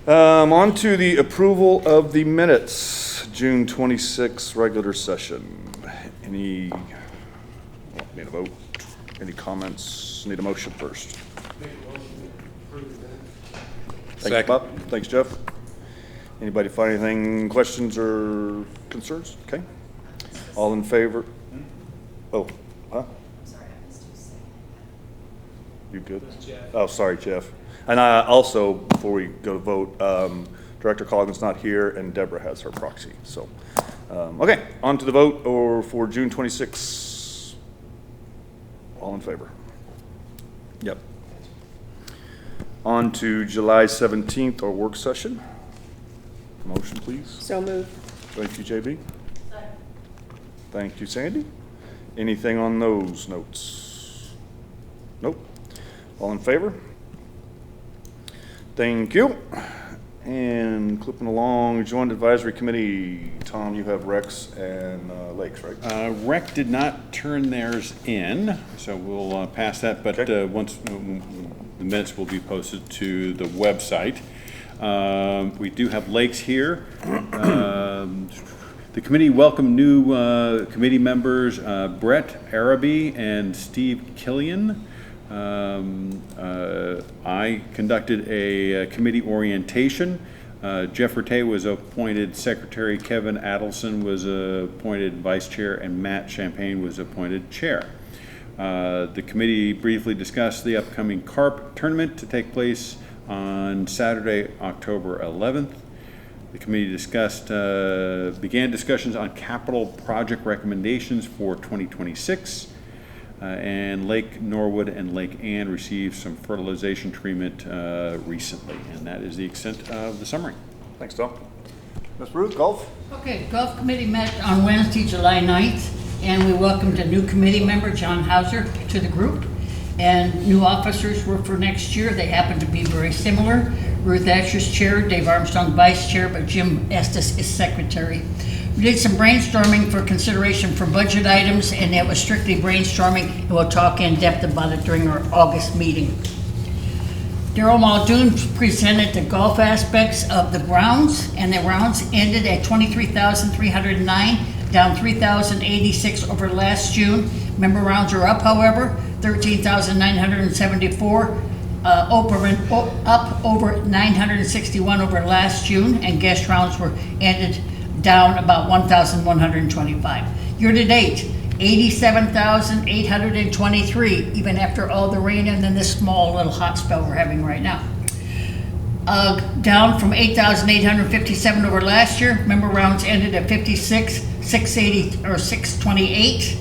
On to the approval of the minutes, June 26th regular session. Need a vote? Any comments? Need a motion first. Thanks, Bob. Thanks, Jeff. Anybody find anything, questions or concerns? Okay. All in favor? Oh, huh? Sorry, I missed you saying You good? Oh, sorry, Jeff. And also, before we go to vote, Director Colligan's not here and Deborah has her proxy. So, okay, on to the vote or for June 26th. All in favor? Yep. On to July 17th, our work session. Motion, please. So moved. Thank you, JB. Thank you, Sandy. Anything on those notes? Nope. All in favor? Thank you. And clipping along, Joint Advisory Committee. Tom, you have Rex and Lakes, right? Rec did not turn theirs in, so we'll pass that, but Okay. Once the minutes will be posted to the website. We do have Lakes here. The committee welcomed new committee members, Brett Araby and Steve Killian. I conducted a committee orientation. Jeff Rattay was appointed secretary, Kevin Adelson was appointed vice chair, and Matt Champagne was appointed chair. The committee briefly discussed the upcoming CARP tournament to take place on Saturday, October 11th. The committee began discussions on capital project recommendations for 2026. And Lake Norwood and Lake Ann received some fertilization treatment recently, and that is the extent of the summary. Thanks, Tom. Ms. Ruth, golf? Okay, Golf Committee met on Wednesday, July 9th, and we welcomed a new committee member, John Hauser, to the group. And new officers were for next year. They happen to be very similar. Ruth Asher's chair, Dave Armstrong vice chair, but Jim Estes is secretary. We did some brainstorming for consideration for budget items, and it was strictly brainstorming, and we'll talk in depth about it during our August meeting. Daryl Muldoon presented the golf aspects of the rounds, and the rounds ended at 23,309, down 3,086 over last June. Member rounds are up, however, 13,974, up over 961 over last June, and guest rounds were ended down about 1,125. Year to date, 87,823, even after all the rain and then this small little hot spell we're having right now. Down from 8,857 over last year. Member rounds ended at 56,680 or 628,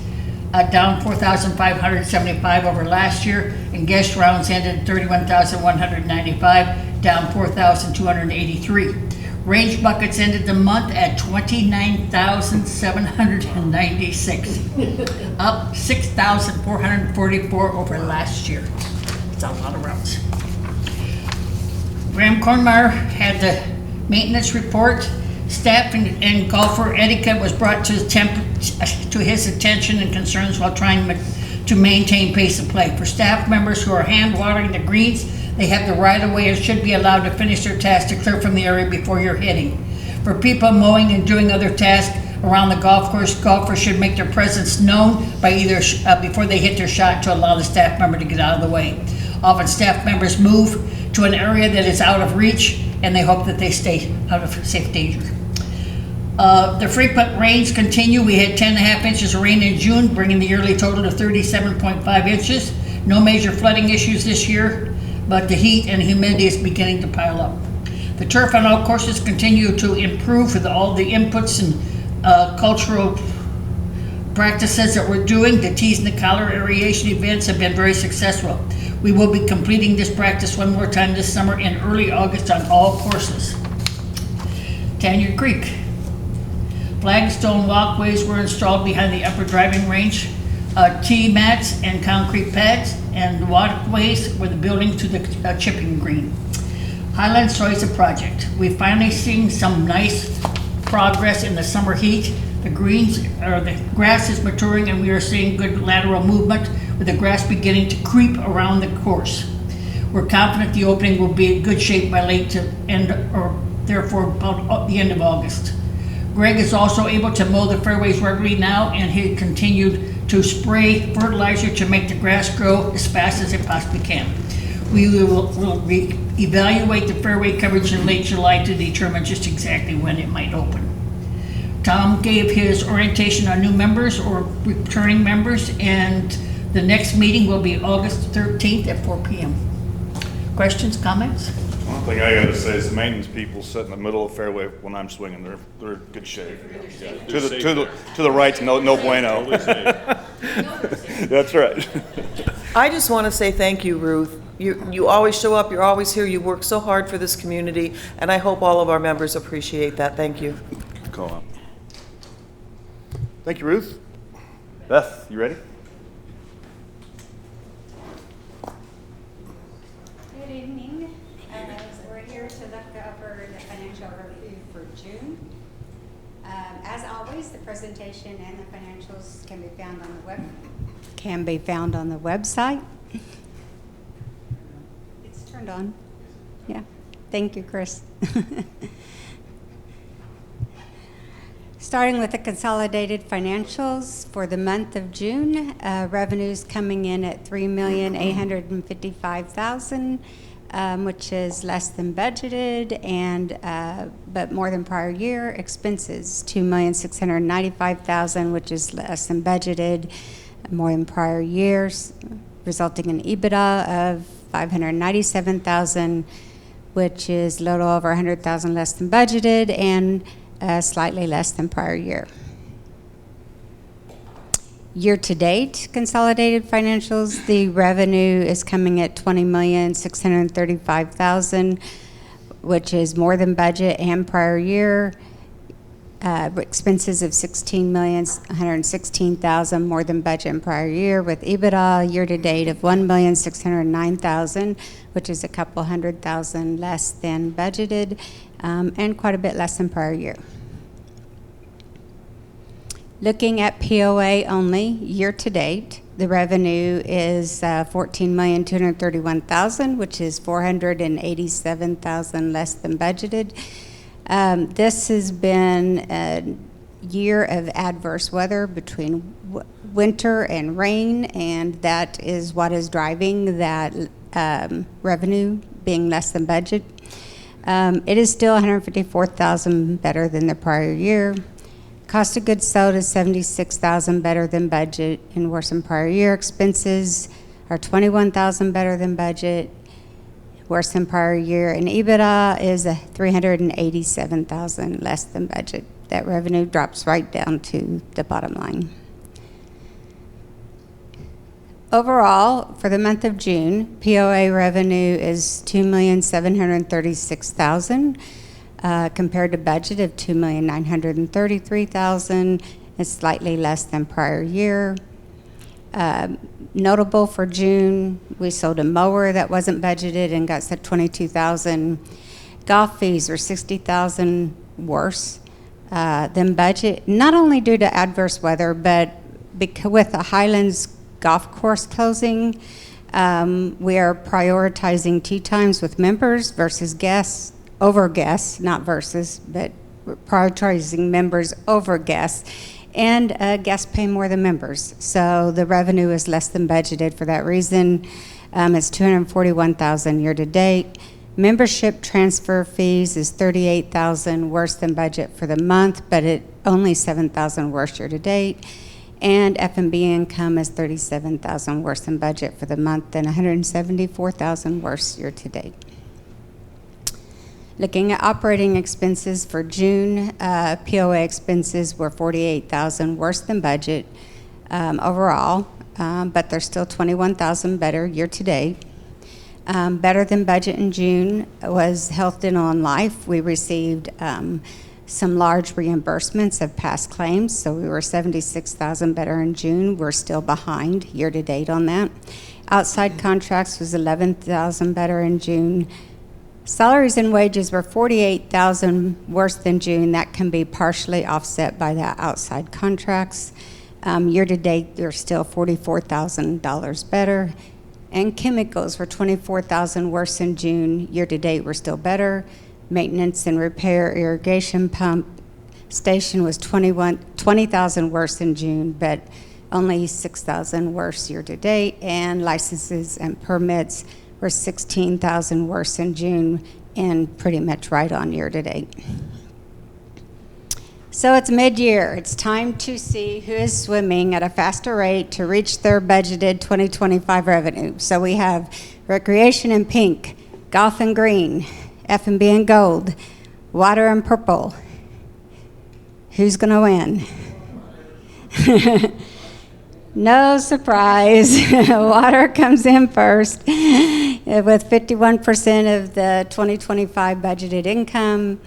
down 4,575 over last year, and guest rounds ended at 31,195, down 4,283. Range buckets ended the month at 29,796, up 6,444 over last year. It's a lot of rounds. Graham Kornmeyer had the maintenance report. Staff and golfer etiquette was brought to his attention and concerns while trying to maintain pace of play. For staff members who are hand watering the greens, they have the right of way and should be allowed to finish their task to clear from the area before you're hitting. For people mowing and doing other tasks around the golf course, golfers should make their presence known by either before they hit their shot to allow the staff member to get out of the way. Often staff members move to an area that is out of reach, and they hope that they stay out of safe danger. The frequent rains continue. We had 10.5 inches of rain in June, bringing the yearly total to 37.5 inches. No major flooding issues this year, but the heat and humidity is beginning to pile up. The turf on all courses continue to improve with all the inputs and cultural practices that we're doing. The tees and the collar aeration events have been very successful. We will be completing this practice one more time this summer in early August on all courses. Tanya Creek. Flagstone walkways were installed behind the upper driving range. Tee mats and concrete pads, and the walkways were the building to the chipping green. Highland Soysa project. We finally seen some nice progress in the summer heat. The grass is maturing, and we are seeing good lateral movement with the grass beginning to creep around the course. We're confident the opening will be in good shape by late to end, or therefore about the end of August. Greg is also able to mow the fairways regularly now, and he continued to spray fertilizer to make the grass grow as fast as it possibly can. We will evaluate the fairway coverage in late July to determine just exactly when it might open. Tom gave his orientation on new members or returning members, and the next meeting will be August 13th at 4 p.m. Questions, comments? One thing I gotta say is the maintenance people sit in the middle of fairway when I'm swinging, they're in good shape. To the right, no bueno. That's right. I just want to say thank you, Ruth. You always show up, you're always here, you work so hard for this community, and I hope all of our members appreciate that. Thank you. Call out. Thank you, Ruth. Beth, you ready? Good evening. We're here to look over the financial review for June. As always, the presentation and the financials can be found on the website. It's turned on. Yeah. Thank you, Chris. Starting with the consolidated financials for the month of June, revenues coming in at $3,855,000, which is less than budgeted and but more than prior year. Expenses $2,695,000, which is less than budgeted, more than prior years, resulting in EBITDA of $597,000, which is a little over $100,000 less than budgeted and slightly less than prior year. Year-to-date consolidated financials, the revenue is coming at $20,635,000, which is more than budget and prior year. Expenses of $16,116,000, more than budget and prior year, with EBITDA year-to-date of $1,609,000, which is a couple $100,000 less than budgeted, and quite a bit less than prior year. Looking at POA only, year-to-date, the revenue is $14,231,000, which is $487,000 less than budgeted. This has been a year of adverse weather between winter and rain, and that is what is driving that revenue being less than budget. It is still $154,000 better than the prior year. Cost of goods sold is $76,000 better than budget and worse than prior year. Expenses are $21,000 better than budget, worse than prior year, and EBITDA is $387,000 less than budget. That revenue drops right down to the bottom line. Overall, for the month of June, POA revenue is $2,736,000 compared to budget of $2,933,000. It's slightly less than prior year. Notable for June, we sold a mower that wasn't budgeted and got $22,000. Golf fees were $60,000 worse than budget, not only due to adverse weather, but with the Highlands golf course closing, we are prioritizing tee times with members versus guests, over guests, not versus, but prioritizing members over guests. And guests pay more than members. So the revenue is less than budgeted for that reason. It's $241,000 year-to-date. Membership transfer fees is $38,000 worse than budget for the month, but it only $7,000 worse year-to-date. And F&B income is $37,000 worse than budget for the month and $174,000 worse year-to-date. Looking at operating expenses for June, POA expenses were $48,000 worse than budget overall, but they're still $21,000 better year-to-date. Better than budget in June was health, dental, and life. We received some large reimbursements of past claims, so we were $76,000 better in June. We're still behind year-to-date on that. Outside contracts was $11,000 better in June. Salaries and wages were $48,000 worse than June. That can be partially offset by the outside contracts. Year-to-date, they're still $44,000 better. And chemicals were 24,000 worse in June. Year-to-date, we're still better. Maintenance and repair irrigation pump station was 20,000 worse in June, but only 6,000 worse year-to-date. And licenses and permits were 16,000 worse in June and pretty much right on year-to-date. So it's mid-year. It's time to see who is swimming at a faster rate to reach their budgeted 2025 revenue. So we have recreation in pink, golf in green, F&B in gold, water in purple. Who's going to win? No surprise. Water comes in first with 51% of the 2025 budgeted income.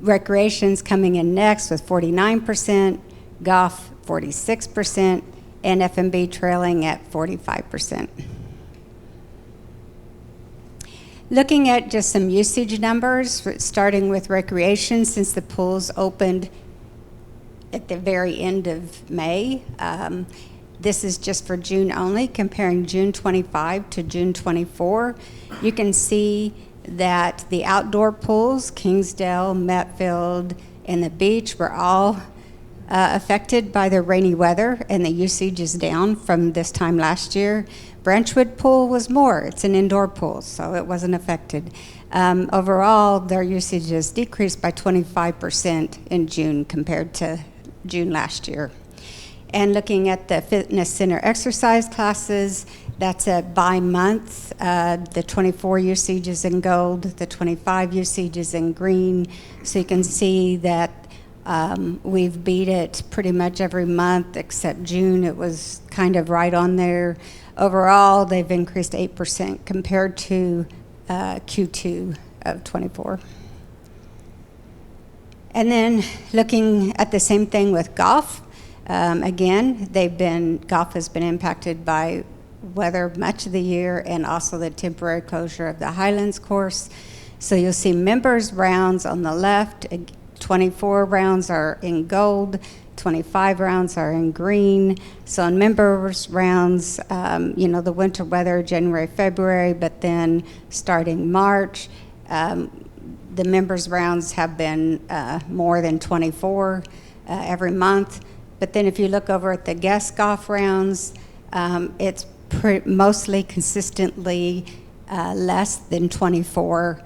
Recreation's coming in next with 49%, golf 46%, and F&B trailing at 45%. Looking at just some usage numbers, starting with recreation, since the pools opened at the very end of May. This is just for June only, comparing June 25 to June 24. You can see that the outdoor pools, Kingsdale, Metfield, and the beach were all affected by the rainy weather, and the usage is down from this time last year. Branchwood Pool was more. It's an indoor pool, so it wasn't affected. Overall, their usage has decreased by 25% in June compared to June last year. And looking at the fitness center exercise classes, that's by month. The 24 usage is in gold, the 25 usage is in green. So you can see that we've beat it pretty much every month except June. It was kind of right on there. Overall, they've increased 8% compared to Q2 of 24. And then looking at the same thing with golf, again, golf has been impacted by weather much of the year and also the temporary closure of the Highlands course. So you'll see members rounds on the left, 24 rounds are in gold, 25 rounds are in green. So in members rounds, the winter weather, January, February, but then starting March, the members rounds have been more than 24 every month. But then if you look over at the guest golf rounds, it's mostly consistently less than 24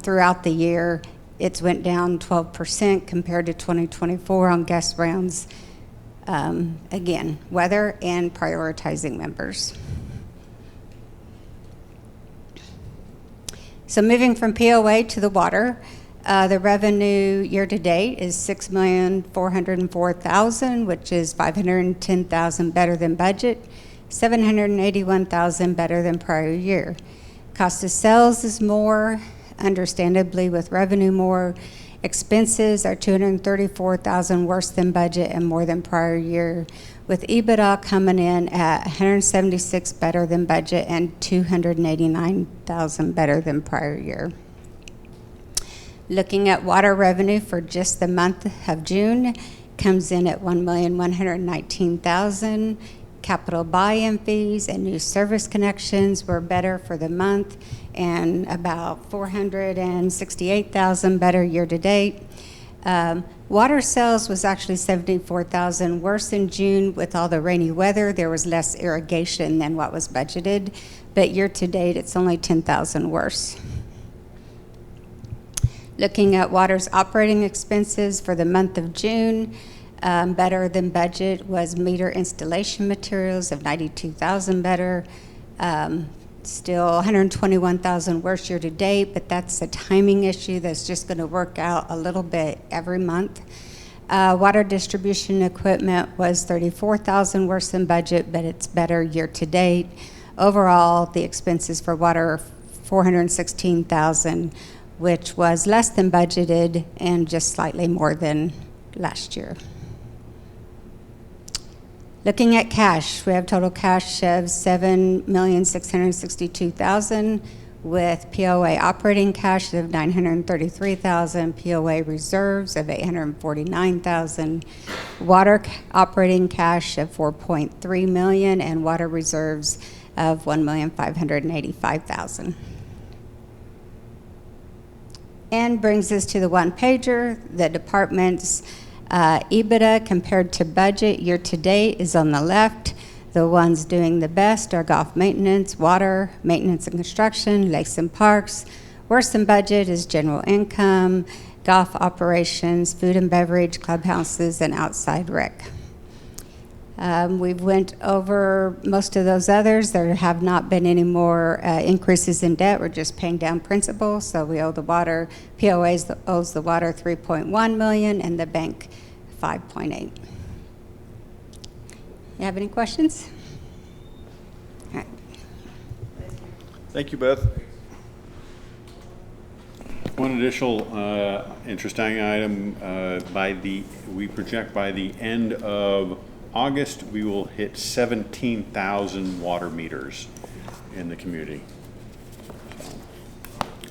throughout the year. It's went down 12% compared to 2024 on guest rounds. Again, weather and prioritizing members. So moving from POA to the water, the revenue year-to-date is $6,404,000, which is $510,000 better than budget, $781,000 better than prior year. Cost of sales is more, understandably with revenue more. Expenses are $234,000 worse than budget and more than prior year, with EBITDA coming in at $176,000 better than budget and $289,000 better than prior year. Looking at water revenue for just the month of June, comes in at $1,119,000. Capital buy-in fees and new service connections were better for the month and about $468,000 better year-to-date. Water sales was actually $74,000 worse in June. With all the rainy weather, there was less irrigation than what was budgeted, but year-to-date it's only $10,000 worse. Looking at water's operating expenses for the month of June, better than budget was meter installation materials of $92,000 better. Still $121,000 worse year to date, but that's a timing issue that's just going to work out a little bit every month. Water distribution equipment was $34,000 worse than budget, but it's better year to date. Overall, the expenses for water are $416,000, which was less than budgeted and just slightly more than last year. Looking at cash, we have total cash of $7,662,000 with POA operating cash of $933,000, POA reserves of $849,000, water operating cash of $4.3 million, and water reserves of $1,585,000. And brings us to the one pager. The department's EBITDA compared to budget year to date is on the left. The ones doing the best are golf maintenance, water, maintenance and construction, lakes and parks. Worse than budget is general income, golf operations, food and beverage, clubhouses, and outside rec. We've went over most of those others. There have not been any more increases in debt. We're just paying down principal. So we owe the water, POA owes the water $3.1 million and the bank $5.8. You have any questions? All right. Thank you, Beth. One additional interesting item, we project by the end of August, we will hit 17,000 water meters in the community. So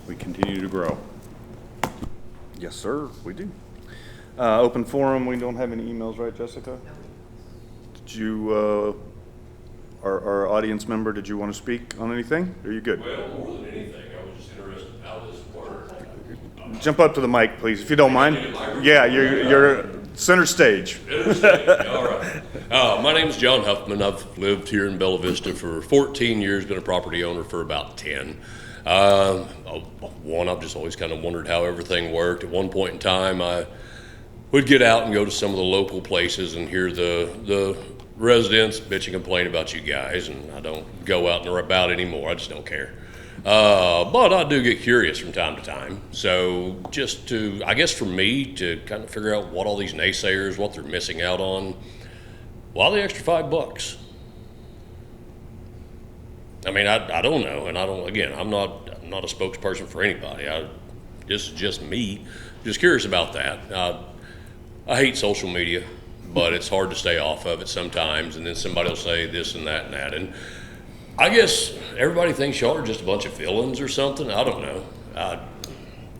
we continue to grow. Yes, sir, we do. Open forum, we don't have any emails, right, Jessica? Did you, our audience member, did you want to speak on anything? Are you good? Well, more than anything, I was just interested in how this works. Jump up to the mic, please, if you don't mind. Yeah, you're center stage. All right. My name is John Huffman. I've lived here in Bella Vista for 14 years, been a property owner for about 10. I've just always kind of wondered how everything worked. At one point in time, I would get out and go to some of the local places and hear the residents bitch and complain about you guys, and I don't go out and about anymore. I just don't care. But I do get curious from time to time. So just to, I guess for me, to kind of figure out what all these naysayers, what they're missing out on, why the extra $5? I mean, I don't know, and I'm not a spokesperson for anybody. This is just me, just curious about that. I hate social media, but it's hard to stay off of it sometimes, and then somebody will say this and that and that, and I guess everybody thinks y'all are just a bunch of villains or something. I don't know.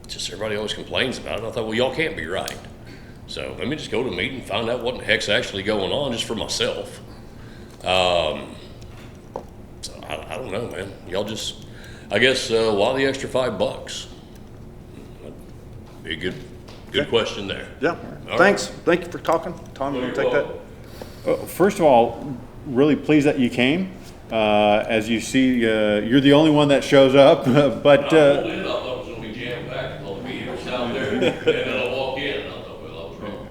Just everybody always complains about it. I thought, well, y'all can't be right. So let me just go to a meeting and find out what the heck's actually going on just for myself. So I don't know, man. Y'all just, I guess, why the extra $5? Be a good question there. Yeah, All thanks. right. Thank you for talking. Tom, you want to take that? First of all, really pleased that you came. As you see, you're the only one that shows up, but I thought it was going to be jam-packed. I'll be here down there, and then I'll walk in, and I thought, well, I was wrong.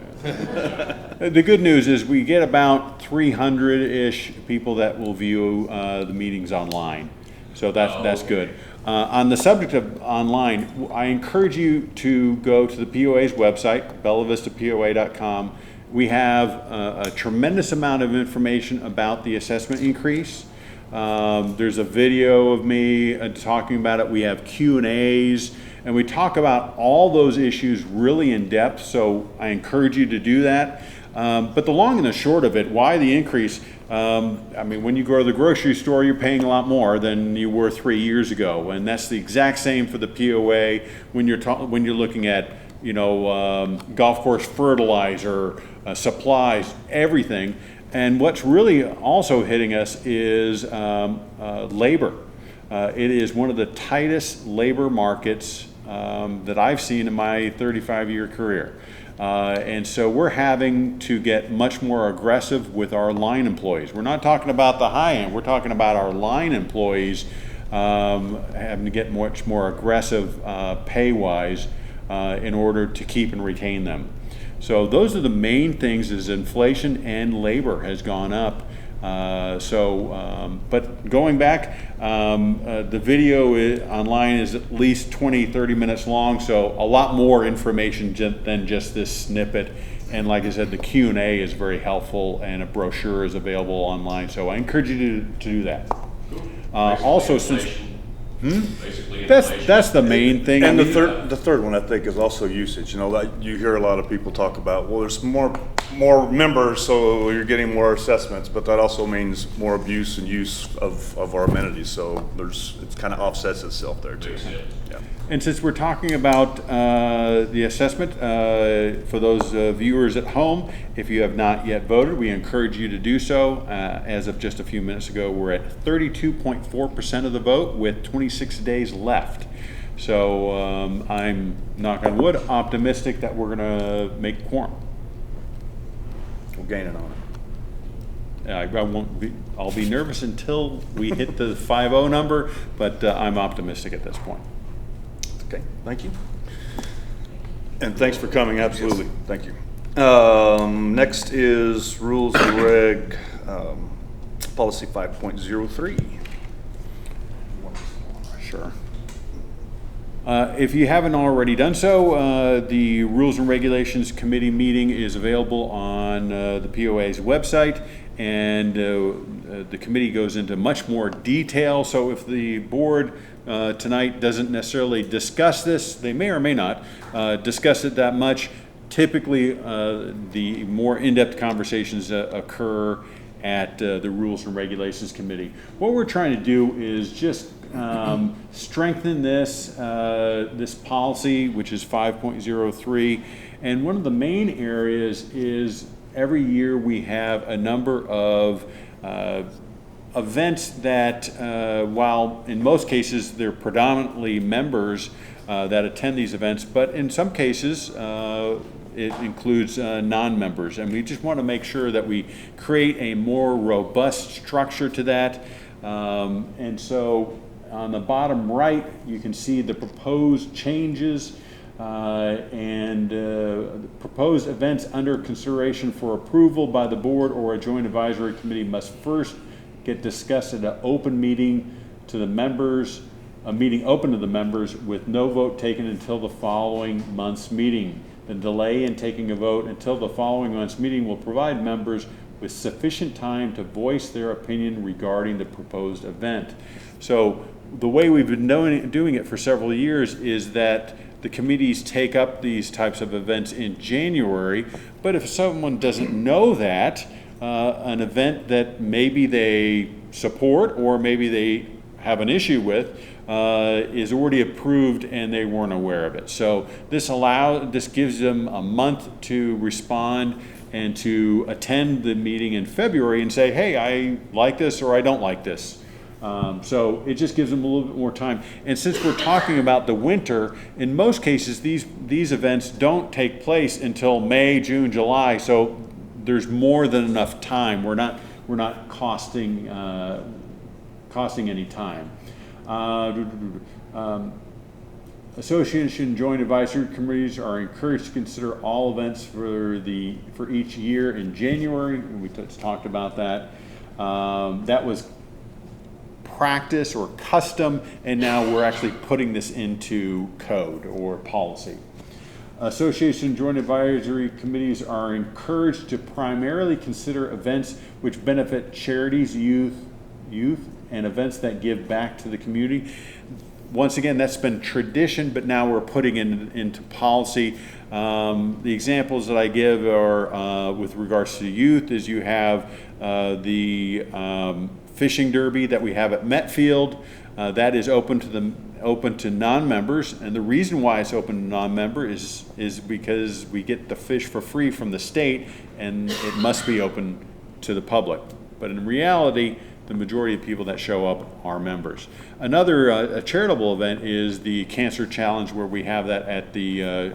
the good news is we get about 300-ish people that will view the meetings online. So that's good. On the subject of online, I encourage you to go to the POA's website, bellavistapoa.com. We have a tremendous amount of information about the assessment increase. There's a video of me talking about it. We have Q&As, and we talk about all those issues really in depth, so I encourage you to do that. But the long and the short of it, why the increase? I mean, when you go to the grocery store, you're paying a lot more than you were 3 years ago, and that's the exact same for the POA when you're looking at, you know, golf course fertilizer, supplies, everything. And what's really also hitting us is labor. It is one of the tightest labor markets that I've seen in my 35-year career. And so we're having to get much more aggressive with our line employees. We're not talking about the high end, we're talking about our line employees having to get much more aggressive pay-wise in order to keep and retain them. So those are the main things, is inflation and labor has gone up. But going back, the video online is at least 20-30 minutes long, so a lot more information than just this snippet. And like I said, the Q&A is very helpful, and a brochure is available online, so I encourage you to do that. Also, since that's the main thing. And the third one, I think, is also usage. You know, that you hear a lot of people talk about, well, there's more more members, so you're getting more assessments, but that also means more abuse and use of our amenities, so it kind of offsets itself there too. Yeah. And since we're talking about the assessment, for those viewers at home, if you have not yet voted, we encourage you to do so. As of just a few minutes ago, we're at 32.4% of the vote with 26 days left. So I'm, knock on wood, optimistic that we're going to make quorum. We're gaining on it. I won't be, I'll be nervous until we hit the 5-0 number, but I'm optimistic at this point. Okay, thank you. And thanks for coming, absolutely, thank you. Next is Rules and Reg, Policy 5.03. Sure. If you haven't already done so, the Rules and Regulations Committee meeting is available on the POA's website, and the committee goes into much more detail. So if the board tonight doesn't necessarily discuss this, they may or may not discuss it that much. Typically, the more in-depth conversations occur at the Rules and Regulations Committee. What we're trying to do is just strengthen this policy, which is 5.03, and one of the main areas is every year we have a number of events that, while in most cases they're predominantly members that attend these events, but in some cases it includes non-members, and we just want to make sure that we create a more robust structure to that. And so on the bottom right, you can see the proposed changes and proposed events under consideration for approval by the board or a joint advisory committee must first get discussed at an open meeting to the members, a meeting open to the members with no vote taken until the following month's meeting. The delay in taking a vote until the following month's meeting will provide members with sufficient time to voice their opinion regarding the proposed event. So the way we've been doing it for several years is that the committees take up these types of events in January, but if someone doesn't know that, an event that maybe they support or maybe they have an issue with is already approved and they weren't aware of it. So this gives them a month to respond and to attend the meeting in February and say, hey, I like this or I don't like this. So it just gives them a little bit more time. And since we're talking about the winter, in most cases these events don't take place until May, June, July. So there's more than enough time. We're not costing any time. Association joint advisory committees are encouraged to consider all events for each year in January, and we talked about that. That was practice or custom, and now we're actually putting this into code or policy. Association joint advisory committees are encouraged to primarily consider events which benefit charities, youth, and events that give back to the community. Once again, that's been tradition, but now we're putting it into policy. The examples that I give are with regards to youth is you have the fishing derby that we have at Metfield. That is open to non-members, and the reason why it's open to non-members is because we get the fish for free from the state, and it must be open to the public. But in reality, the majority of people that show up are members. Another a charitable event is the Cancer Challenge, where we have that at the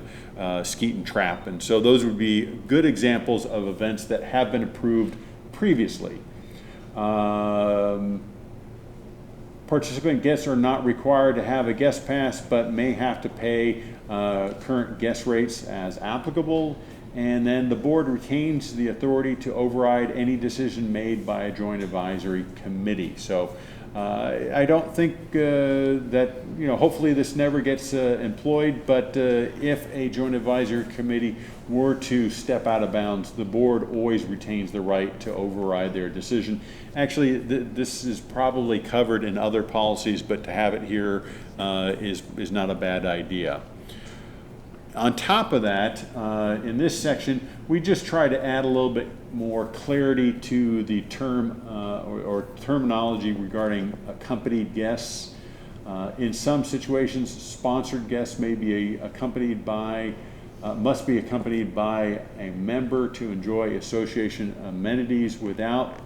Skeet and Trap, and so those would be good examples of events that have been approved previously. Participant guests are not required to have a guest pass, but may have to pay current guest rates as applicable. And then the board retains the authority to override any decision made by a joint advisory committee. So I don't think that, hopefully this never gets employed, but if a joint advisory committee were to step out of bounds, the board always retains the right to override their decision. Actually, this is probably covered in other policies, but to have it here is not a bad idea. On top of that, in this section, we just try to add a little bit more clarity to the term or terminology regarding accompanied guests. In some situations, sponsored guests may be accompanied by, must be accompanied by a member to enjoy association amenities without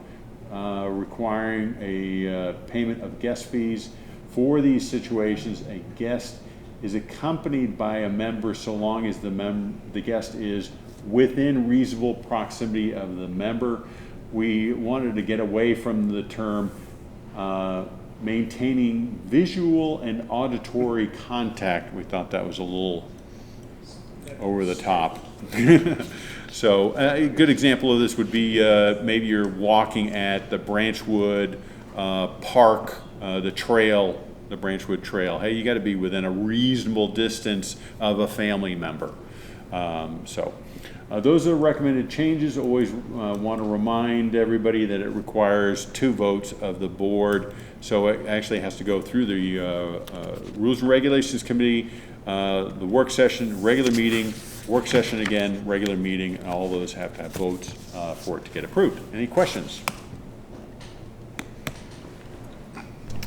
requiring a payment of guest fees. For these situations, a guest is accompanied by a member so long as the guest is within reasonable proximity of the member. We wanted to get away from the term maintaining visual and auditory contact. We thought that was a little over the top. So a good example of this would be maybe you're walking at the Branchwood Park, the trail, the Branchwood Trail. Hey, you got to be within a reasonable distance of a family member. Those are the recommended changes. Always want to remind everybody that it requires 2 votes of the board. So it actually has to go through the Rules and Regulations Committee, the work session, regular meeting, work session again, regular meeting, and all those have to have votes for it to get approved. Any questions?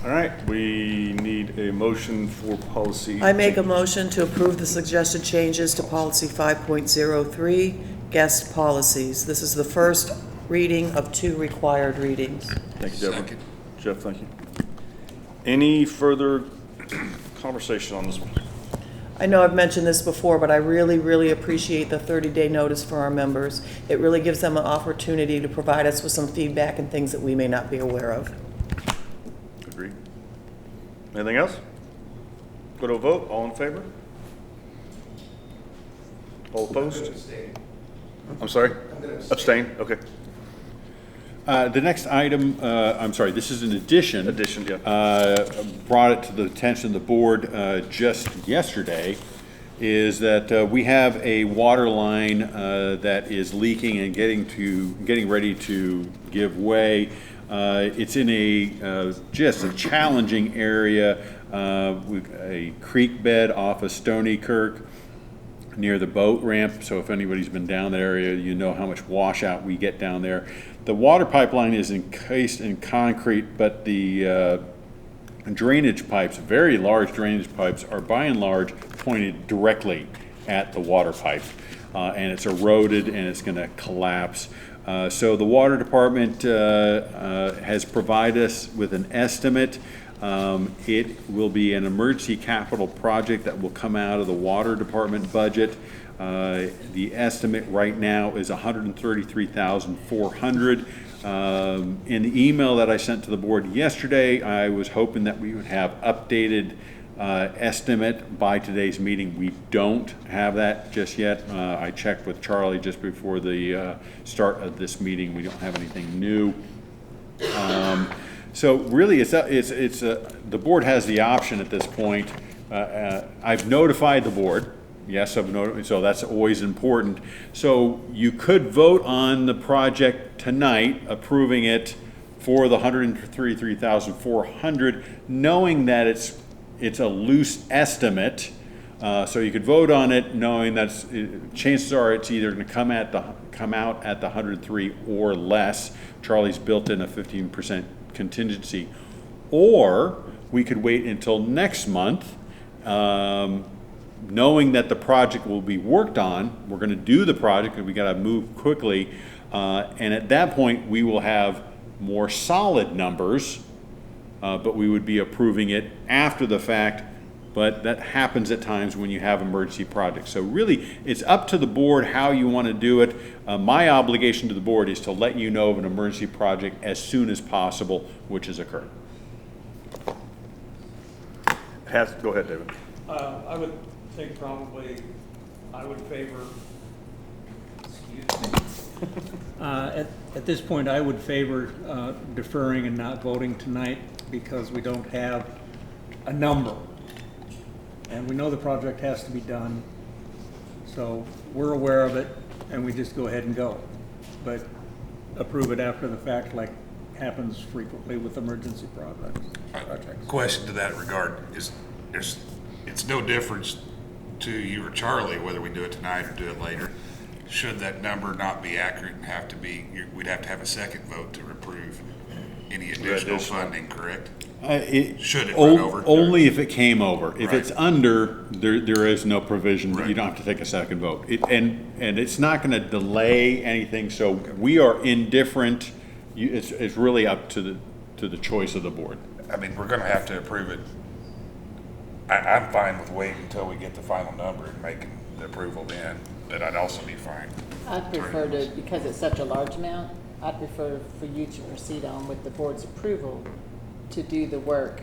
All right, we need a motion for policy. I make a motion to approve the suggested changes to policy 5.03, guest policies. This is the first reading of 2 required readings. Thank you, Deborah. Jeff, thank you. Any further conversation on this one? I know I've mentioned this before, but I really, really appreciate the 30-day notice for our members. It really gives them an opportunity to provide us with some feedback and things that we may not be aware of. Agreed. Anything else? Go to a vote. All in favor? All opposed? I'm sorry? Abstain? Okay. The next item, I'm sorry, this is an addition. Addition, yeah. Brought it to the attention of the board just yesterday, is that we have a water line that is leaking and getting ready to give way. It's in a just a challenging area, a creek bed off of Stony Kirk near the boat ramp. So if anybody's been down that area, you know how much washout we get down there. The water pipeline is encased in concrete, but the drainage pipes, very large drainage pipes, are by and large pointed directly at the water pipe. And it's eroded and it's going to collapse. So the water department has provided us with an estimate. It will be an emergency capital project that will come out of the water department budget. The estimate right now is $133,400. In the email that I sent to the board yesterday, I was hoping that we would have updated estimate by today's meeting. We don't have that just yet. I checked with Charlie just before the start of this meeting. We don't have anything new. So really, the board has the option at this point. I've notified the board. Yes, so that's always important. So you could vote on the project tonight, approving it for the $133,400, knowing that it's a loose estimate. So you could vote on it knowing that chances are it's either going to come out at the 103 or less. Charlie's built in a 15% contingency, or we could wait until next month. Knowing that the project will be worked on, we're going to do the project and we got to move quickly. And at that point, we will have more solid numbers, but we would be approving it after the fact. But that happens at times when you have emergency projects. So really, it's up to the board how you want to do it. My obligation to the board is to let you know of an emergency project as soon as possible, which has occurred. Go ahead, David. I would think probably I would favor, excuse me, at this point I would favor deferring and not voting tonight because we don't have a number. And we know the project has to be done, so we're aware of it and we just go ahead and go. But approve it after the fact like happens frequently with emergency projects. Question to that regard is it's no difference to you or Charlie, whether we do it tonight or do it later, should that number not be accurate and have to be, we'd have to have a second vote to approve any additional funding, correct? Should it run over? Only if it came over. If it's Right. under, there is no provision, you Right. don't have to take a second vote. And it's not gonna delay anything, so we are indifferent. It's really up to the choice of the board. I mean, we're gonna have to approve it. I'm fine with waiting until we get the final number and making the approval then, but I'd also be fine. I'd prefer to, because it's such a large amount, I'd prefer for you to proceed on with the board's approval to do the work.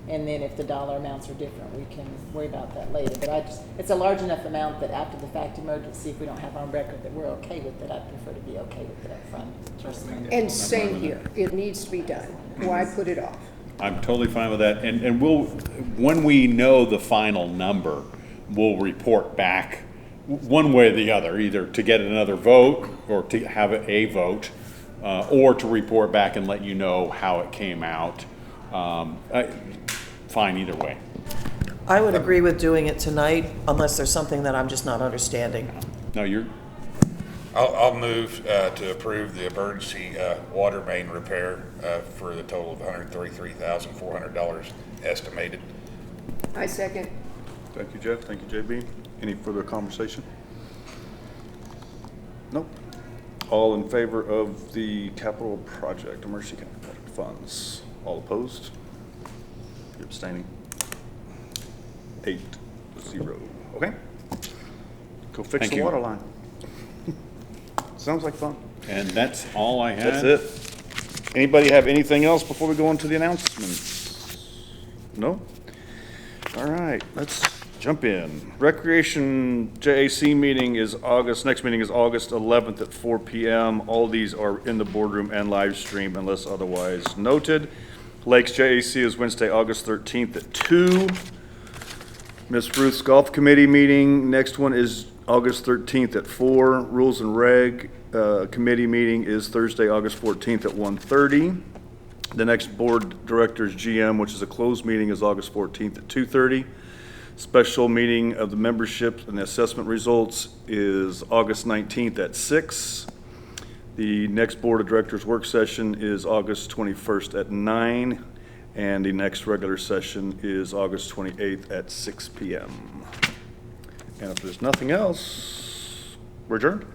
And then if the dollar amounts are different, we can worry about that later. But it's a large enough amount that after the fact emergency, if we don't have on record that we're okay with it, I'd prefer to be okay with it up front. personally. And same here, it needs to be done. Why put it off? I'm totally fine with that, and we'll, when we know the final number, we'll report back one way or the other, either to get another vote, or to have a vote, or to report back and let you know how it came out. Fine either way. I would agree with doing it tonight unless there's something that I'm just not understanding. No, you're, I'll move to approve the emergency water main repair for the total of $133,400 estimated. I second. Thank you, Jeff. Thank you, JB. Any further conversation? Nope. All in favor of the capital project, emergency capital project funds? All opposed? You're abstaining? 8-0. Okay. Go fix Thank the you. water line. Sounds like fun. and that's all I had. That's it. Anybody have anything else before we go into the announcements? No? All right, let's jump in. Recreation JAC meeting is next meeting is August 11th at 4 PM. All these are in the boardroom and live stream unless otherwise noted. Lakes JAC is Wednesday, August 13th at 2. Miss Ruth's Golf Committee meeting, next one is August 13th at 4. Rules and Reg Committee meeting is Thursday, August 14th at 1:30. The next Board Directors GM, which is a closed meeting, is August 14th at 2:30. Special meeting of the membership and assessment results is August 19th at 6. The next Board of Directors work session is August 21st at 9. And the next regular session is August 28th at 6 PM. And if there's nothing else, we're adjourned.